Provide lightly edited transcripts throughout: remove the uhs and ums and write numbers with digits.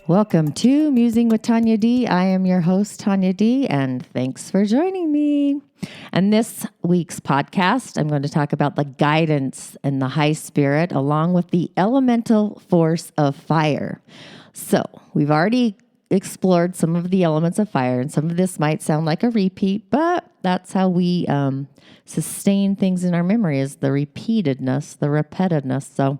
Welcome to Musing with Tanya D. I am your host, Tanya D., and thanks for joining me. And this week's podcast, I'm going to talk about the guidance and the high spirit along with the elemental force of fire. So we've already explored some of the elements of fire, and some of this might sound like a repeat, but that's how we sustain things in our memory, is the repeatedness, the repetitiveness. So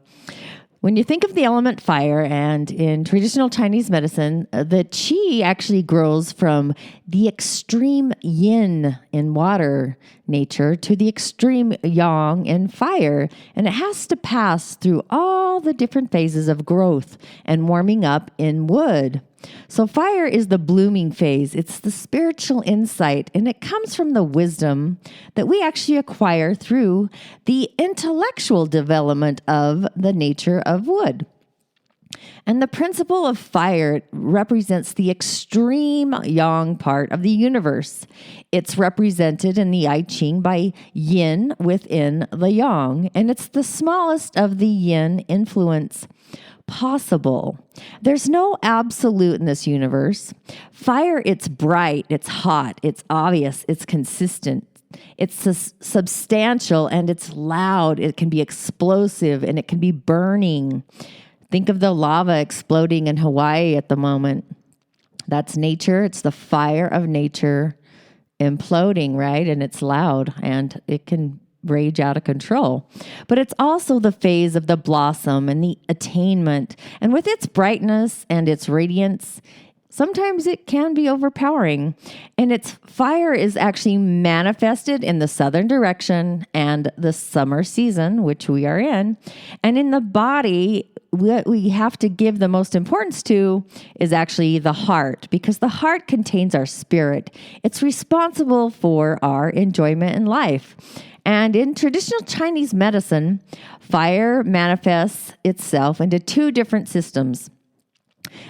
when you think of the element fire, and in traditional Chinese medicine, the qi actually grows from the extreme yin in water nature to the extreme yang in fire. And it has to pass through all the different phases of growth and warming up in wood. So fire is the blooming phase. It's the spiritual insight, and it comes from the wisdom that we actually acquire through the intellectual development of the nature of wood. And the principle of fire represents the extreme yang part of the universe. It's represented in the I Ching by yin within the yang, and it's the smallest of the yin influence possible. There's no absolute in this universe. Fire, it's bright, it's hot, it's obvious, it's consistent. It's substantial and it's loud. It can be explosive and it can be burning. Think of the lava exploding in Hawaii at the moment. That's nature. It's the fire of nature imploding, right? And it's loud and it can rage out of control. But it's also the phase of the blossom and the attainment. And with its brightness and its radiance, sometimes it can be overpowering. And its fire is actually manifested in the southern direction and the summer season, which we are in. And in the body, what we have to give the most importance to is actually the heart, because the heart contains our spirit. It's responsible for our enjoyment in life. And in traditional Chinese medicine, fire manifests itself into two different systems: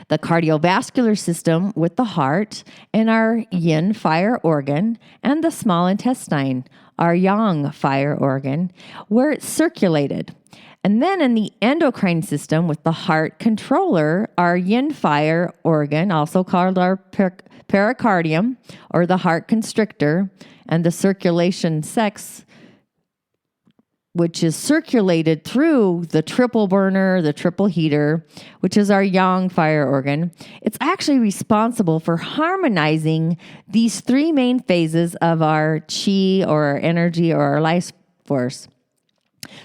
the cardiovascular system with the heart and our yin fire organ, and the small intestine, our yang fire organ, where it's circulated. And then in the endocrine system with the heart controller, our yin fire organ, also called our pericardium or the heart constrictor, and the circulation sex, which is circulated through the triple burner, the triple heater, which is our yang fire organ. It's actually responsible for harmonizing these three main phases of our qi or our energy or our life force.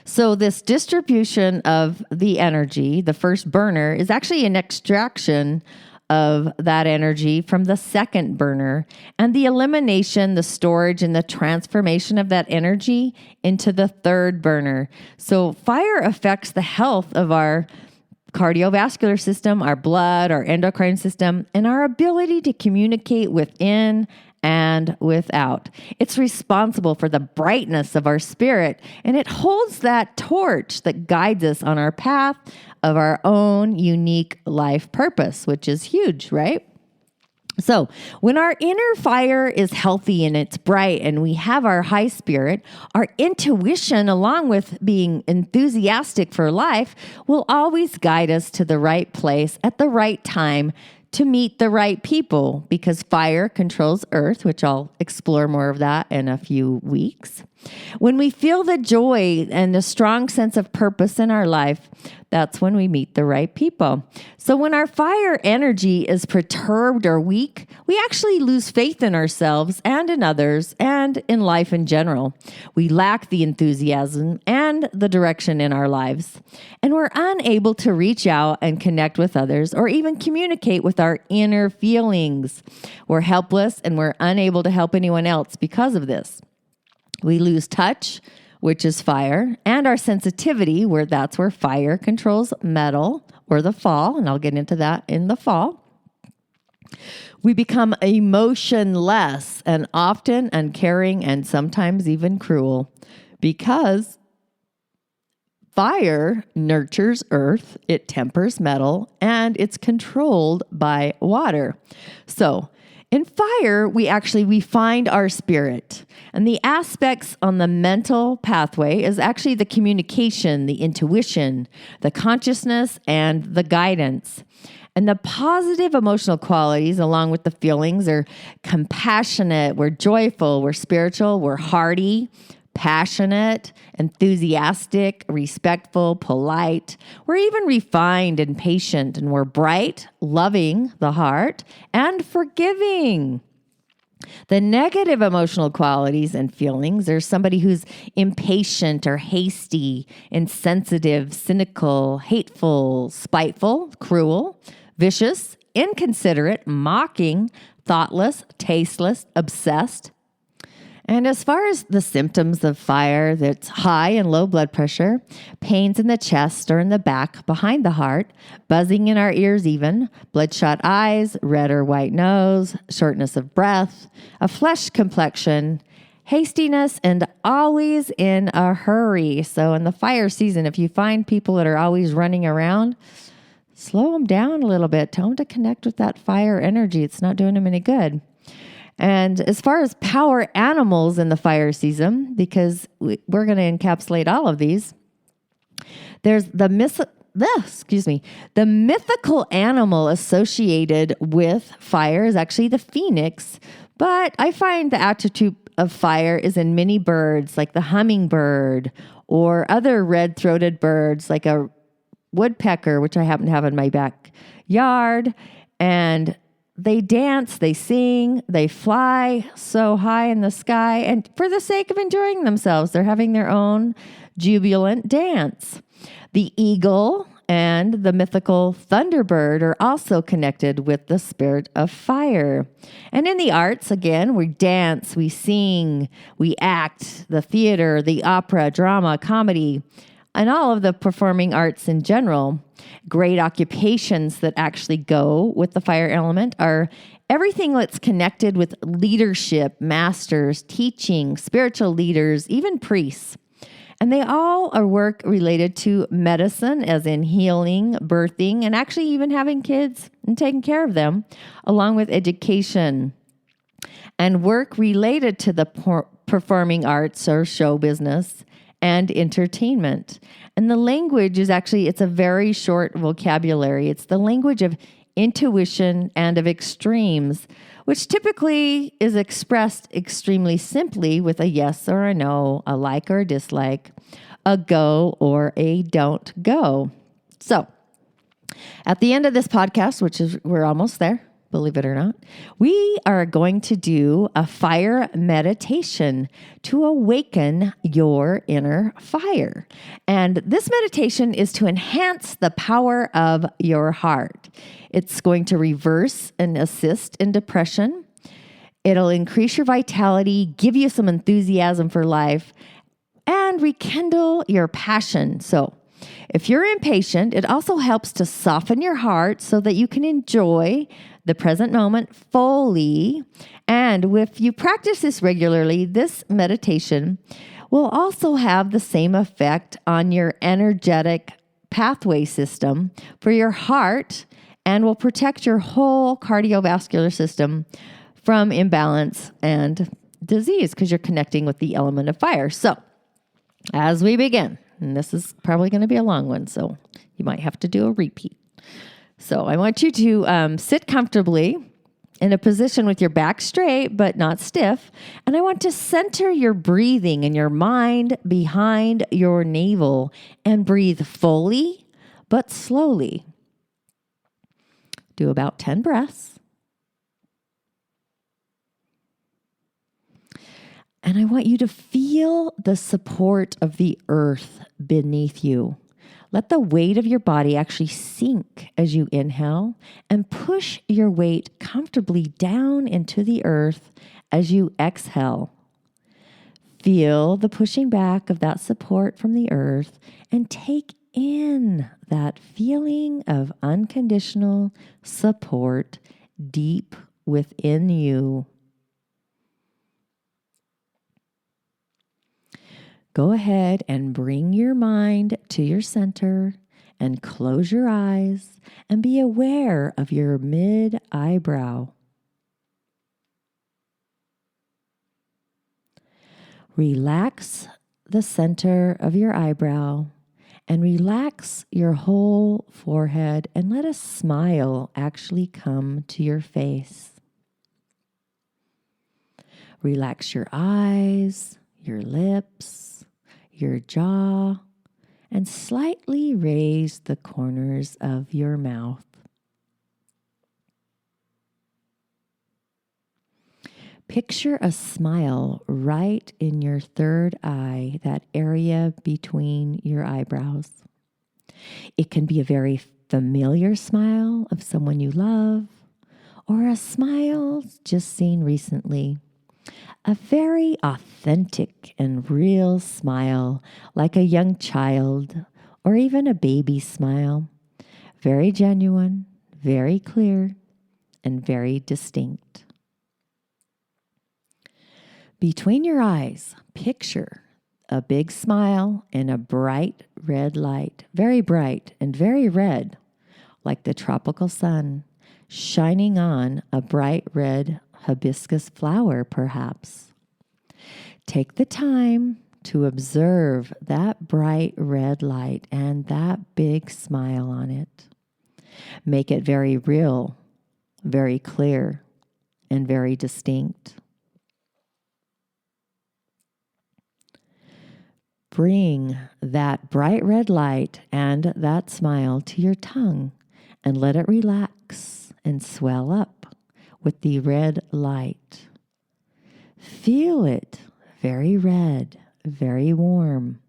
So this distribution of the energy, the first burner, is actually an extraction of that energy from the second burner, and the elimination, the storage, and the transformation of that energy into the third burner. So fire affects the health of our cardiovascular system, our blood, our endocrine system, and our ability to communicate within and without. It's responsible for the brightness of our spirit, and it holds that torch that guides us on our path of our own unique life purpose, which is huge, right? So when our inner fire is healthy and it's bright and we have our high spirit, our intuition, along with being enthusiastic for life, will always guide us to the right place at the right time to meet the right people, because fire controls earth, which I'll explore more of that in a few weeks. When we feel the joy and the strong sense of purpose in our life, that's when we meet the right people. So when our fire energy is perturbed or weak, we actually lose faith in ourselves and in others and in life in general. We lack the enthusiasm and the direction in our lives, and we're unable to reach out and connect with others or even communicate with our inner feelings. We're helpless and we're unable to help anyone else because of this. We lose touch, which is fire, and our sensitivity, that's where fire controls metal or the fall, and I'll get into that in the fall. We become emotionless and often uncaring and sometimes even cruel, because fire nurtures earth, it tempers metal, and it's controlled by water. So in fire, we find our spirit. And the aspects on the mental pathway is actually the communication, the intuition, the consciousness, and the guidance. And the positive emotional qualities, along with the feelings, are compassionate, we're joyful, we're spiritual, we're hearty, passionate, enthusiastic, respectful, polite. We're even refined and patient, and we're bright, loving, the heart, and forgiving. The negative emotional qualities and feelings are somebody who's impatient or hasty, insensitive, cynical, hateful, spiteful, cruel, vicious, inconsiderate, mocking, thoughtless, tasteless, obsessed. And as far as the symptoms of fire, that's high and low blood pressure, pains in the chest or in the back behind the heart, buzzing in our ears even, bloodshot eyes, red or white nose, shortness of breath, a flesh complexion, hastiness, and always in a hurry. So in the fire season, if you find people that are always running around, slow them down a little bit. Tell them to connect with that fire energy. It's not doing them any good. And as far as power animals in the fire season, because we're going to encapsulate all of these, there's the mythical animal associated with fire is actually the phoenix, but I find the attribute of fire is in many birds, like the hummingbird or other red-throated birds, like a woodpecker, which I happen to have in my backyard, and they dance, they sing, they fly so high in the sky, and for the sake of enjoying themselves, they're having their own jubilant dance. The eagle and the mythical thunderbird are also connected with the spirit of fire. And in the arts, again, we dance, we sing, we act, the theater, the opera, drama, comedy, and all of the performing arts in general. Great occupations that actually go with the fire element are everything that's connected with leadership, masters, teaching, spiritual leaders, even priests. And they all are work related to medicine, as in healing, birthing, and actually even having kids and taking care of them, along with education. And work related to the performing arts or show business and entertainment. And the language is actually, it's a very short vocabulary. It's the language of intuition and of extremes, which typically is expressed extremely simply with a yes or a no, a like or a dislike, a go or a don't go. So at the end of this podcast, which is, we're almost there, believe it or not, we are going to do a fire meditation to awaken your inner fire. And this meditation is to enhance the power of your heart. It's going to reverse and assist in depression. It'll increase your vitality, give you some enthusiasm for life, and rekindle your passion. So if you're impatient, it also helps to soften your heart so that you can enjoy the present moment fully. And if you practice this regularly, this meditation will also have the same effect on your energetic pathway system for your heart and will protect your whole cardiovascular system from imbalance and disease because you're connecting with the element of fire. So as we begin, and this is probably going to be a long one, so you might have to do a repeat. So I want you to sit comfortably in a position with your back straight but not stiff. And I want to center your breathing and your mind behind your navel and breathe fully but slowly. Do about 10 breaths. And I want you to feel the support of the earth beneath you. Let the weight of your body actually sink as you inhale and push your weight comfortably down into the earth as you exhale. Feel the pushing back of that support from the earth and take in that feeling of unconditional support deep within you. Go ahead and bring your mind to your center and close your eyes and be aware of your mid-eyebrow. Relax the center of your eyebrow And relax your whole forehead and let a smile actually come to your face. Relax your eyes, your lips, your jaw, and slightly raise the corners of your mouth. Picture a smile right in your third eye, that area between your eyebrows. It can be a very familiar smile of someone you love, or a smile just seen recently. A very authentic and real smile, like a young child or even a baby smile. Very genuine, very clear, and very distinct. Between your eyes, picture a big smile and a bright red light, very bright and very red, like the tropical sun, shining on a bright red hibiscus flower, perhaps. Take the time to observe that bright red light and that big smile on it. Make it very real, very clear, and very distinct. Bring that bright red light and that smile to your tongue and let it relax and swell up with the red light. Feel it very red, very warm.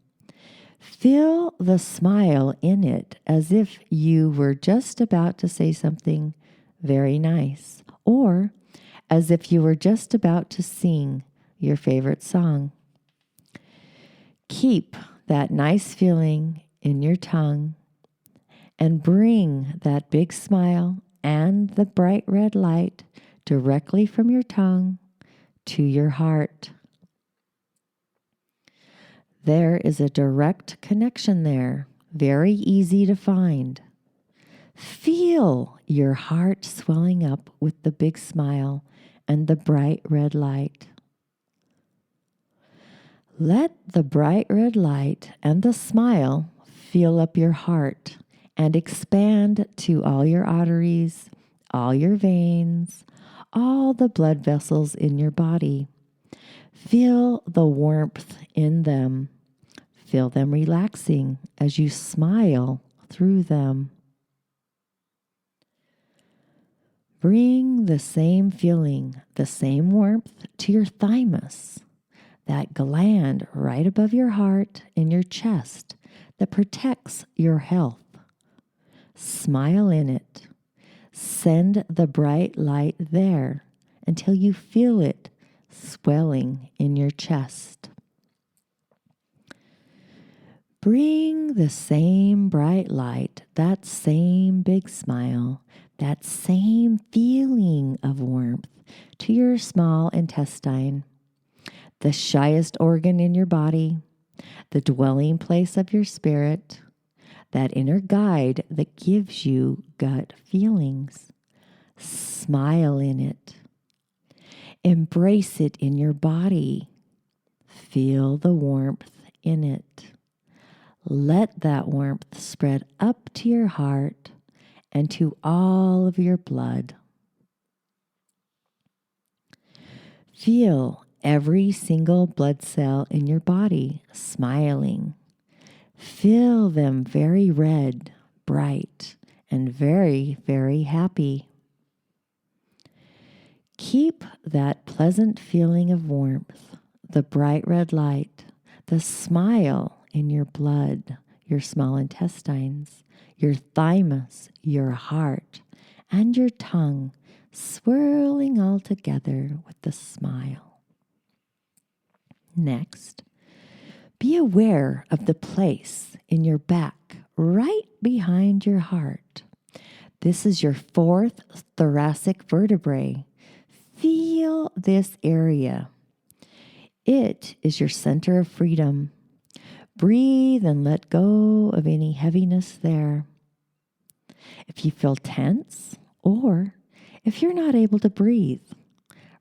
Feel the smile in it as if you were just about to say something very nice, or as if you were just about to sing your favorite song. Keep that nice feeling in your tongue and bring that big smile and the bright red light directly from your tongue to your heart. There is a direct connection there, very easy to find. Feel your heart swelling up with the big smile and the bright red light. Let the bright red light and the smile fill up your heart and expand to all your arteries, all your veins, all the blood vessels in your body. Feel the warmth in them. Feel them relaxing as you smile through them. Bring the same feeling, the same warmth to your thymus, that gland right above your heart in your chest that protects your health. Smile in it. Send the bright light there until you feel it swelling in your chest. Bring the same bright light, that same big smile, that same feeling of warmth to your small intestine, the shyest organ in your body, the dwelling place of your spirit, that inner guide that gives you gut feelings. Smile in it. Embrace it in your body. Feel the warmth in it. Let that warmth spread up to your heart and to all of your blood. Feel every single blood cell in your body smiling. Feel them very red, bright, and very, very happy. Keep that pleasant feeling of warmth, the bright red light, the smile in your blood, your small intestines, your thymus, your heart, and your tongue swirling all together with the smile. Next, be aware of the place in your back right behind your heart. This is your fourth thoracic vertebrae. Feel this area. It is your center of freedom. Breathe and let go of any heaviness there. If you feel tense or if you're not able to breathe,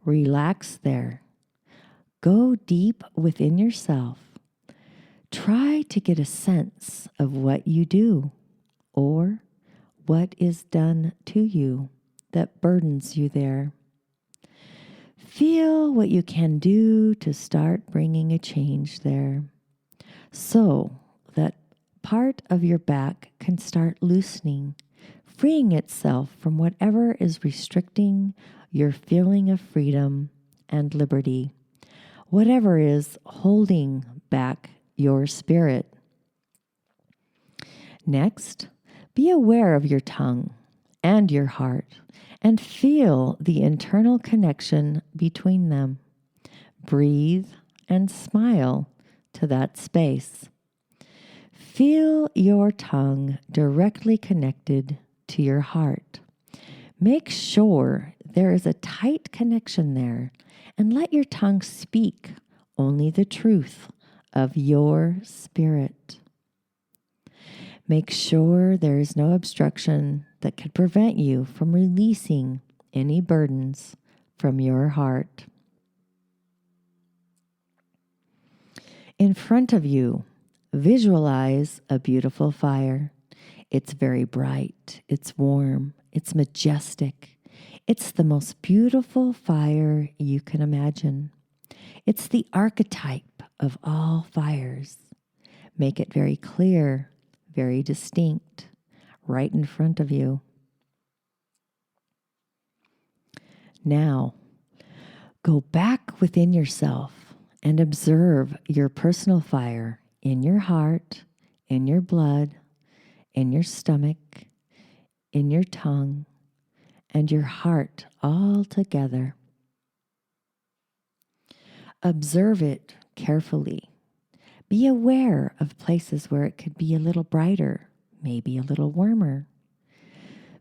relax there. Go deep within yourself. Try to get a sense of what you do or what is done to you that burdens you there. Feel what you can do to start bringing a change there so that part of your back can start loosening, freeing itself from whatever is restricting your feeling of freedom and liberty, whatever is holding back your spirit. Next, be aware of your tongue and your heart and feel the internal connection between them. Breathe and smile to that space. Feel your tongue directly connected to your heart. Make sure there is a tight connection there and let your tongue speak only the truth of your spirit. Make sure there is no obstruction that could prevent you from releasing any burdens from your heart. In front of you, visualize a beautiful fire. It's very bright, it's warm, it's majestic. It's the most beautiful fire you can imagine. It's the archetype of all fires. Make it very clear, very distinct, right in front of you. Now, go back within yourself and observe your personal fire in your heart, in your blood, in your stomach, in your tongue, and your heart all together. Observe it carefully. Be aware of places where it could be a little brighter, maybe a little warmer.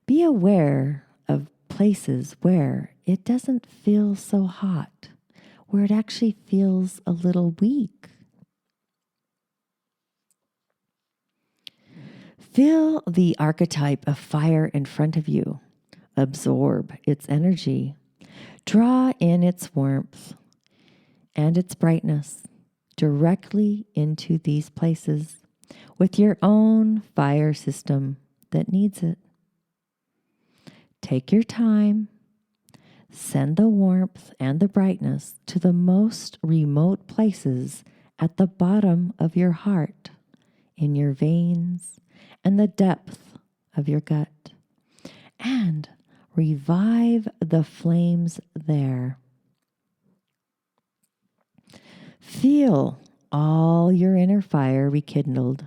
Be aware of places where it doesn't feel so hot, where it actually feels a little weak. Feel the archetype of fire in front of you. Absorb its energy. Draw in its warmth and its brightness directly into these places with your own fire system that needs it. Take your time. Send the warmth and the brightness to the most remote places at the bottom of your heart, in your veins, and the depth of your gut. And revive the flames there. Feel all your inner fire rekindled,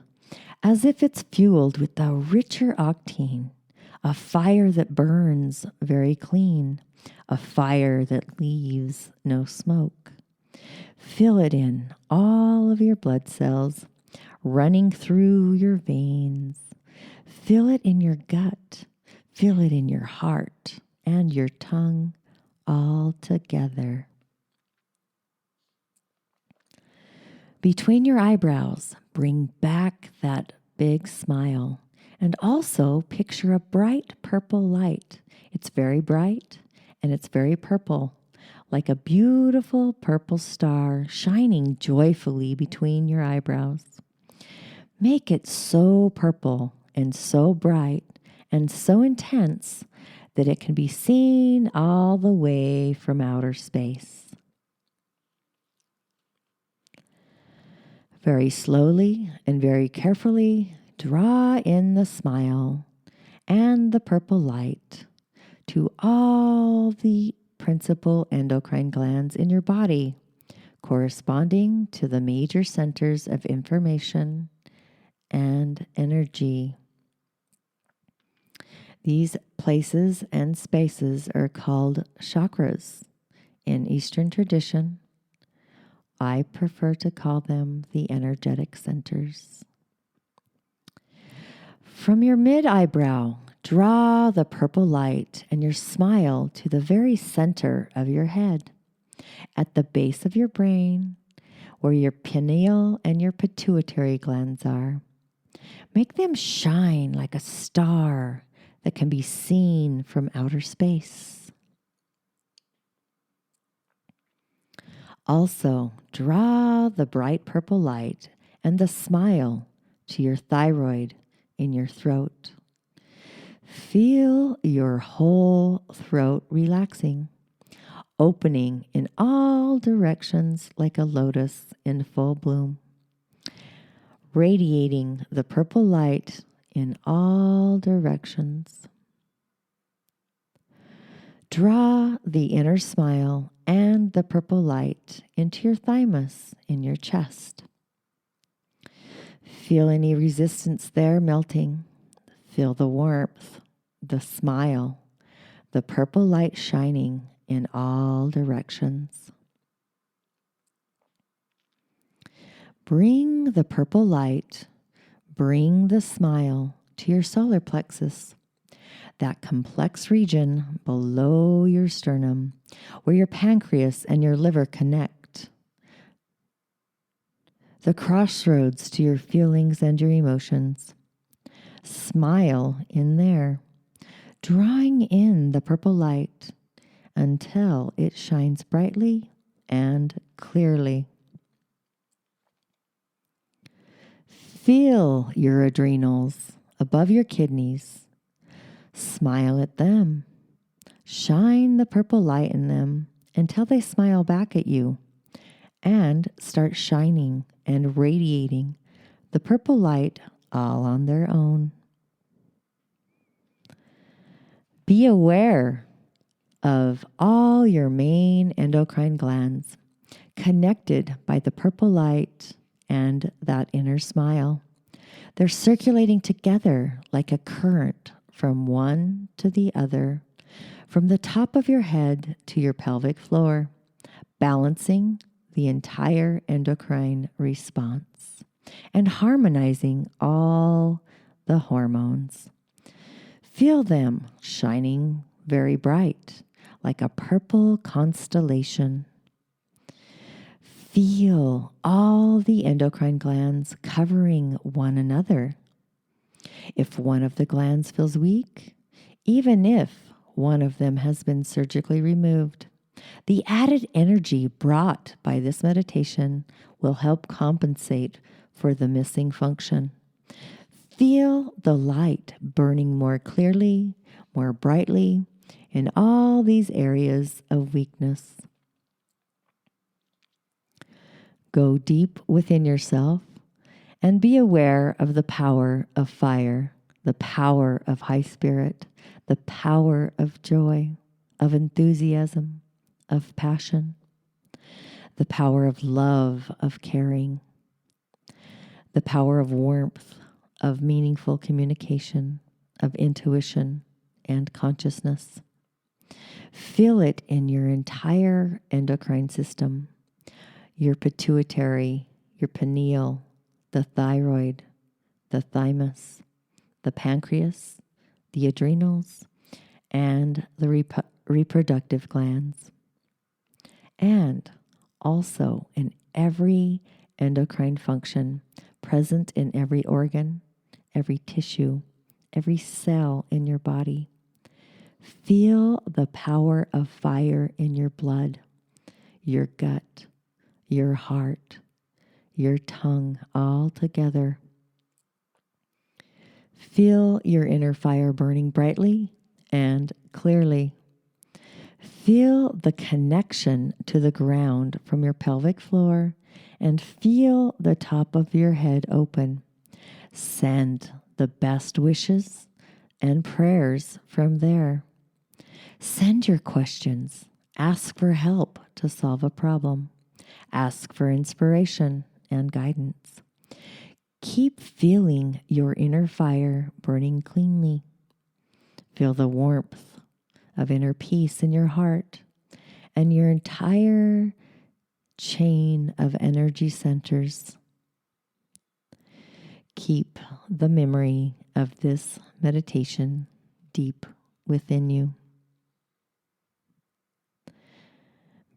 as if it's fueled with the richer octane, a fire that burns very clean, a fire that leaves no smoke. Feel it in all of your blood cells, running through your veins. Feel it in your gut. Feel it in your heart and your tongue all together. Between your eyebrows, bring back that big smile. And also picture a bright purple light. It's very bright and it's very purple, like a beautiful purple star shining joyfully between your eyebrows. Make it so purple and so bright and so intense that it can be seen all the way from outer space. Very slowly and very carefully, draw in the smile and the purple light to all the principal endocrine glands in your body, corresponding to the major centers of information and energy. These places and spaces are called chakras in Eastern tradition. I prefer to call them the energetic centers. From your mid-eyebrow, draw the purple light and your smile to the very center of your head, at the base of your brain, where your pineal and your pituitary glands are. Make them shine like a star that can be seen from outer space. Also, draw the bright purple light and the smile to your thyroid in your throat. Feel your whole throat relaxing, opening in all directions like a lotus in full bloom, radiating the purple light in all directions. Draw the inner smile and the purple light into your thymus in your chest. Feel any resistance there melting. Feel the warmth, the smile, the purple light shining in all directions. Bring the purple light, bring the smile to your solar plexus, that complex region below your sternum where your pancreas and your liver connect. The crossroads to your feelings and your emotions. Smile in there, drawing in the purple light until it shines brightly and clearly. Feel your adrenals above your kidneys. Smile at them. Shine the purple light in them until they smile back at you and start shining and radiating the purple light all on their own. Be aware of all your main endocrine glands connected by the purple light and that inner smile. They're circulating together like a current from one to the other, from the top of your head to your pelvic floor, balancing the entire endocrine response and harmonizing all the hormones. Feel them shining very bright, like a purple constellation. Feel all the endocrine glands covering one another. If one of the glands feels weak, even if one of them has been surgically removed, the added energy brought by this meditation will help compensate for the missing function. Feel the light burning more clearly, more brightly in all these areas of weakness. Go deep within yourself and be aware of the power of fire, the power of high spirit, the power of joy, of enthusiasm, of passion, the power of love, of caring, the power of warmth, of meaningful communication, of intuition and consciousness. Feel it in your entire endocrine system, your pituitary, your pineal, the thyroid, the thymus, the pancreas, the adrenals, and the reproductive glands. And also in every endocrine function present in every organ, every tissue, every cell in your body. Feel the power of fire in your blood, your gut, your heart, your tongue all together. Feel your inner fire burning brightly and clearly. Feel the connection to the ground from your pelvic floor and feel the top of your head open. Send the best wishes and prayers from there. Send your questions. Ask for help to solve a problem. Ask for inspiration and guidance. Keep feeling your inner fire burning cleanly. Feel the warmth of inner peace in your heart and your entire chain of energy centers. Keep the memory of this meditation deep within you.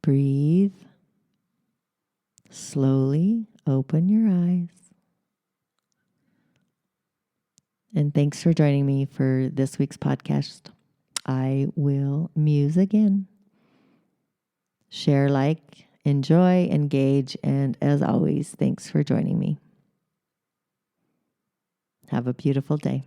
Breathe. Slowly open your eyes. And thanks for joining me for this week's podcast. I will muse again. Share, like, enjoy, engage, and as always, thanks for joining me. Have a beautiful day.